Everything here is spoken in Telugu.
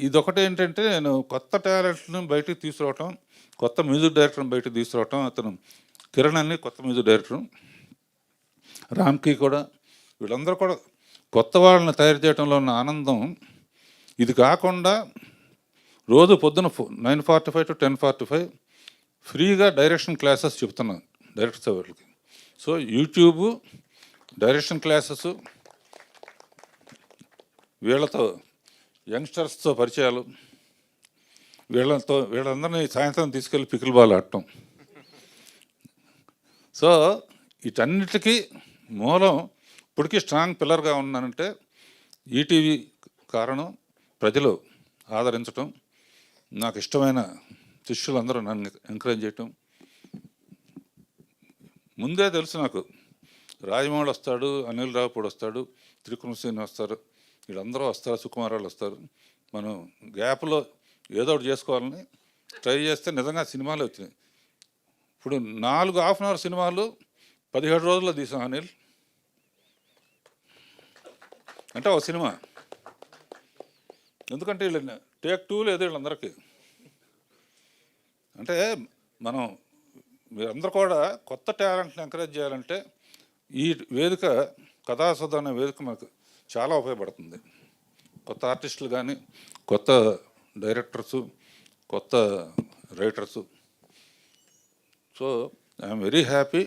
ఇదొకటి ఏంటంటే, నేను కొత్త టాలెంట్‌ని బయటికి తీసుకురావటం, కొత్త మ్యూజిక్ డైరెక్టర్‌ని బయటికి తీసుకురావటం. అతను కిరణ్ అని కొత్త మ్యూజిక్ డైరెక్టర్, రామ్‌కి కూడా, వీళ్ళందరూ కూడా కొత్త వాళ్ళని తయారు చేయడంలో ఉన్న ఆనందం. ఇది కాకుండా రోజు పొద్దున 9:45 to 10:45 ఫ్రీగా డైరెక్షన్ క్లాసెస్ చెప్తున్నాను డైరెక్టర్స్ వాళ్ళకి. సో యూట్యూబ్ డైరెక్షన్ క్లాసెస్, వీళ్ళతో యంగ్స్టర్స్తో పరిచయాలు, వీళ్ళందరినీ సాయంత్రం తీసుకెళ్ళి పికిల్ బాల్ ఆడటం. సో వీటన్నిటికీ మూలం ఇప్పటికీ స్ట్రాంగ్ పిల్లర్గా ఉన్నానంటే ఈటీవీ కారణం. ప్రజలు ఆదరించటం, నాకు ఇష్టమైన శిష్యులందరూ నన్ను ఎంకరేజ్ చేయటం. ముందే తెలుసు నాకు, రాజమౌళి వస్తాడు, అనిల్ రావుపూడి వస్తాడు, త్రికృష్ణ శ్రీని వస్తారు, వీళ్ళందరూ వస్తారు, సుకుమారాలు వస్తారు. మనం గ్యాప్లో ఏదో ఒకటి చేసుకోవాలని ట్రై చేస్తే నిజంగా సినిమాలు వచ్చినాయి. ఇప్పుడు 4 హాఫ్ అన్ అవర్ సినిమాలు 17 రోజుల్లో తీసాం అనిల్. అంటే ఒక సినిమా. ఎందుకంటే వీళ్ళు టేక్ 2 లేదు వీళ్ళందరికీ. అంటే మనం మీరందరూ కూడా కొత్త టాలెంట్ని ఎంకరేజ్ చేయాలంటే ఈ వేదిక, కథాసుధ అనే వేదిక మనకు చాలా ఉపయోగపడుతుంది. కొత్త ఆర్టిస్టులు కానీ, కొత్త డైరెక్టర్సు, కొత్త writers. So I'm very happy